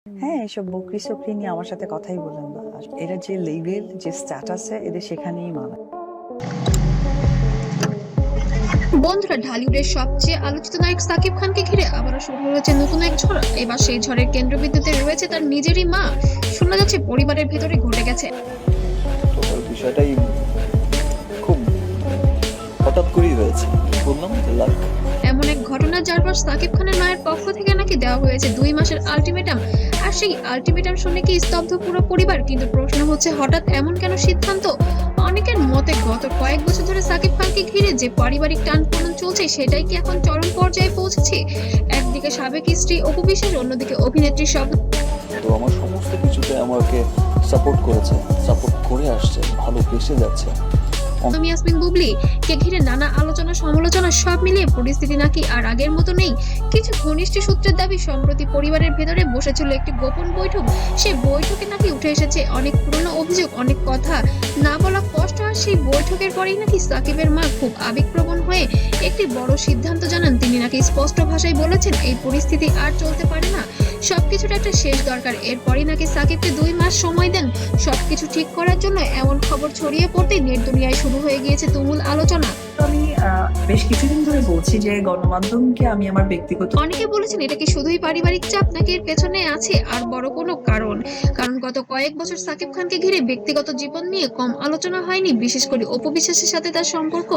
হ্যাঁ, এসব বকরি-চকরি নিয়ে আমার সাথে কথাই বলেন না। আর এরা যে লেভেল, যে স্ট্যাটাসে এদের সেখানেই মানায়। বন্ধুরা, ঢালিউডের সবচেয়ে আলোচিত নায়ক সাকিব খানকে ঘিরে আবারও শুরু হয়েছে নতুন এক ঝড়। এবার সেই ঝড়ের কেন্দ্রবিন্দুতে রয়েছে তার নিজেরই মা। শোনা যাচ্ছে পরিবারের ভেতরে ঘটে গেছে টোটাল বিষয়টাই খুব হঠাৎ করেই হয়েছে। বললাম যে লাক। এমন এক ঘটনা, যার পর সাকিব খানের মায়ের পক্ষ থেকে নাকি দেওয়া হয়েছে 2 মাসের আলটিমেটাম। আর সেই আলটিমেটাম শুনে কি স্তব্ধ পুরো পরিবার? কিন্তু প্রশ্ন হচ্ছে, হঠাৎ এমন কেন সিদ্ধান্ত? অনেকের মতে গত কয়েক বছর ধরে সাকিব খানকে ঘিরে যে পারিবারিক টানপোড়েন চলছে, সেটাই কি এখন চরম পর্যায়ে পৌঁছেছে? একদিকে সাবেক স্ত্রী অপু বিশ্বাস, অন্যদিকে অভিনেত্রী স্বপ্ন। তো আমার সমস্ত কিছুতে আমাকে সাপোর্ট করেছে, সাপোর্ট করে আসছে, ভালোবেসে যাচ্ছে। ইয়াসমিন বুবলি কে ঘিরে নানা আলোচনা সমালোচনা, সব মিলিয়ে পরিস্থিতি নাকি আর আগের মতো নেই। কিছু ঘনিষ্ঠ সূত্রের দাবি, সম্প্রতি পরিবারের ভেতরে বসেছিল একটি গোপন বৈঠক। সেই বৈঠকে নাকি উঠে এসেছে অনেক পুরনো অভিযোগ, অনেক কথা না বলা কষ্ট। আর সেই বৈঠকের পরেই নাকি সাকিবের মা খুব আবেগপ্রবণ হয়ে একটি বড় সিদ্ধান্ত জানান। তিনি নাকি স্পষ্ট ভাষায় বলেছেন, এই পরিস্থিতি আর চলতে পারে না, সবকিছুর একটা শেষ দরকার। এরপরই নাকি সাকিবকে 2 মাস সময় দেন সবকিছু ঠিক করার জন্য। এমন খবর ছড়িয়ে পড়তেই নেট দুনিয়ায় শুরু হয়ে গিয়েছে তুমুল আলোচনা। তো আমি বেশ কিছুদিন ধরে বলছি যে গণমাধ্যমকে আমি আমার ব্যক্তিগত অনেকে বলেছেন, এটা কি শুধুই পারিবারিক চাপ, নাকি এর পেছনে আছে আর বড় কোনো কারণ? কারণ গত কয়েক বছর সাকিব খানকে ঘিরে ব্যক্তিগত জীবন নিয়ে কম আলোচনা হয়নি। বিশেষ করে অপু বিশ্বাসের সাথে তার সম্পর্ক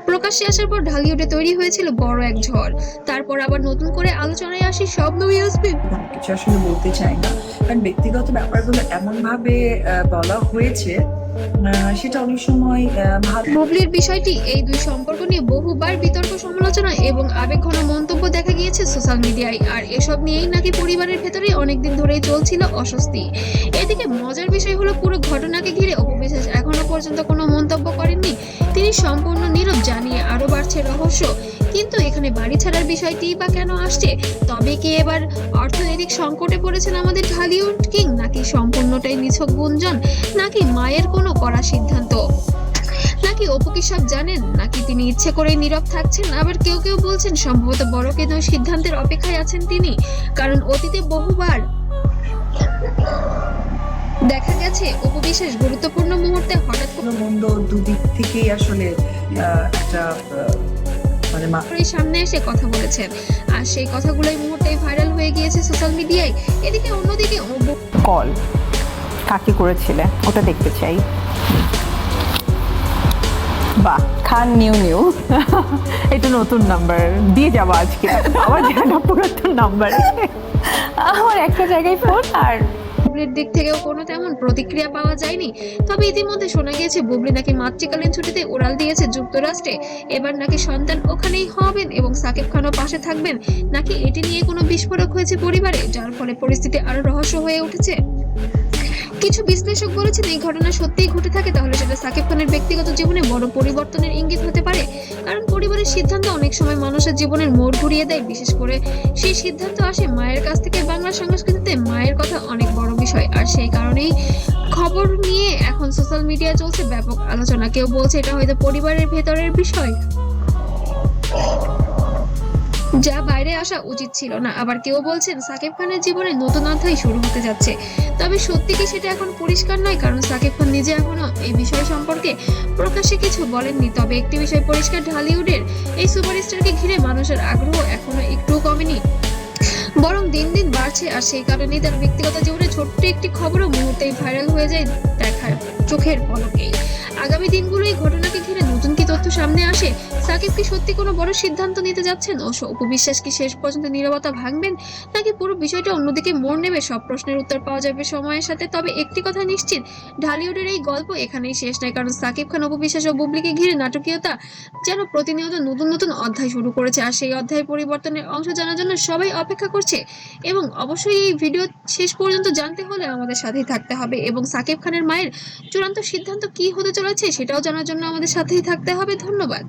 প্রকাশ্যে আসার পর ঢালিউডে তৈরি হয়েছিল বড় এক ঝড়। তারপর আবার নতুন করে আলোচনায় আসি স্বপ্ন ইয়াসমিন। কোনো কিছু আসলে বলতে চাই না, কারণ ব্যক্তিগত ব্যাপারগুলো এমন ভাবে বলা হয়েছে, সেটা অনেক সময় ভালো। বুবলির বিষয়টি, এই দুই সম্পর্ক নিয়ে বহুবার বিতর্ক, সমালোচনা এবং আবেগঘন মন্তব্য দেখা গিয়েছে সোশ্যাল মিডিয়ায়। আর এসব নিয়েই নাকি পরিবারের ভেতরে অনেকদিন ধরেই চলছিল অস্বস্তি। এদিকে মজার বিষয় হলো, পুরো ঘটনাকে ঘিরে অপু বিশ্বাস এখনো পর্যন্ত কোনো মন্তব্য করেননি। তিনি সম্পূর্ণ নীরব, জানিয়ে আরো বাড়ছে রহস্য। কিন্তু এখানে বাড়ি ছাড়ার বিষয়টি বা কেন আসছে? তবে কি এবার অর্থনৈতিক সংকটে পড়েছেন আমাদের ঢালিউড কিং, নাকি সম্পূর্ণটাই নিছক গুঞ্জন, নাকি মায়ের কোনো কড়া সিদ্ধান্ত? নাকি অপু কি সব জানেন, নাকি তিনি ইচ্ছে করেই নীরব থাকছেন? আবার কেউ কেউ বলছেন, সম্ভবত বড় কোনো সিদ্ধান্তের অপেক্ষায় আছেন তিনি। কারণ অতীতে বহুবার দেখা গেছে অপু বিশ্বাস গুরুত্বপূর্ণ মুহূর্তে হঠাৎ কোনো মন্দ দুদিক থেকেই আসলে একটা মানে করে সামনে এসে কথা বলেছেন। আর সেই কথাগুলোই মুহূর্তেই ভাইরাল হয়ে গিয়েছে সোশ্যাল মিডিয়ায়। এদিকে অন্যদিকে কল কাকে করেছিলে ওটা দেখতে চাই। বাহ, খান নিউ এটা নতুন নাম্বার দিয়ে যাবো আজকে। আবার জানা পুরাতন নাম্বার, আমার একটা জায়গায় ফোন। আর বুবলির দিক থেকেও কোনো তেমন প্রতিক্রিয়া পাওয়া যায়নি। তবে ইতিমধ্যে শোনা গিয়েছে, বুবলি নাকি মাতৃকালীন ছুটিতে উড়াল দিয়েছে যুক্তরাষ্ট্রে। এবার নাকি সন্তান ওখানেই হবেন এবং সাকিব খানও পাশে থাকবেন। নাকি এটি নিয়ে কোনো বিস্ফোরক হয়েছে পরিবারে, যার ফলে পরিস্থিতি আরো রহস্য হয়ে উঠেছে? কিছু বিশ্লেষক বলেছেন, এই ঘটনা সত্যিই ঘটে থাকে, তাহলে সেটা সাকিব খানের ব্যক্তিগত জীবনে বড় পরিবর্তনের ইঙ্গিত হতে পারে। কারণ পরিবারের সিদ্ধান্ত অনেক সময় মানুষের জীবনের মোড় ঘুরিয়ে দেয়। বিশেষ করে সেই সিদ্ধান্ত আসে মায়ের কাছ থেকে। বাংলা সংস্কৃতিতে মায়ের কথা অনেক বড় বিষয়, আর সেই কারণেই খবর নিয়ে এখন সোশ্যাল মিডিয়ায় চলছে ব্যাপক আলোচনা। কেউ বলছে এটা হয়তো পরিবারের ভেতরের বিষয়, যা বাইরে আসা উচিত ছিল না। আবার কেউ বলছেন সাকিব খানের জীবনে নতুন অধ্যায় শুরু হতে যাচ্ছে। তবে সত্যি কি সেটা এখন পরিষ্কার নয়, কারণ সাকিব খান নিজে এখনো এই বিষয় সম্পর্কে প্রকাশ্যে কিছু বলেননি। তবে একটি বিষয় পরিষ্কার, ঢালিউডের এই সুপারস্টারকে ঘিরে মানুষের আগ্রহ এখনো একটুও কমেনি, বরং দিন দিন বাড়ছে। আর সেই কারণেই তার ব্যক্তিগত জীবনে ছোট্ট একটি খবরও মুহূর্তেই ভাইরাল হয়ে যায় দেখার চোখের পলকেই। আগামী দিনগুলো এই ঘটনাকে ঘিরে নতুন কি তথ্য সামনে আসে? সাকিব কি সত্যি কোনো বড় সিদ্ধান্ত নিতে যাচ্ছেন? ও অপু বিশ্বাস কি শেষ পর্যন্ত নীরবতা ভাঙবেন, নাকি পুরো বিষয়টা অন্যদিকে মোড় নেবে? সব প্রশ্নের উত্তর পাওয়া যাবে সময়ের সাথে। তবে একটি কথা নিশ্চিত, ঢালিউডের এই গল্প এখানেই শেষ নয়। কারণ সাকিব খান, অপু বিশ্বাস ও বুবলিকে ঘিরে নাটকীয়তা যেন প্রতিনিয়ত নতুন নতুন অধ্যায় শুরু করেছে। আর সেই অধ্যায়ের পরিবর্তনের অংশ জানার জন্য সবাই অপেক্ষা করছে। এবং অবশ্যই এই ভিডিও শেষ পর্যন্ত জানতে হলে আমাদের সাথেই থাকতে হবে, এবং সাকিব খানের মায়ের চূড়ান্ত সিদ্ধান্ত কি হতে চলেছে সেটাও জানার জন্য আমাদের সাথেই থাকতে হবে। ধন্যবাদ।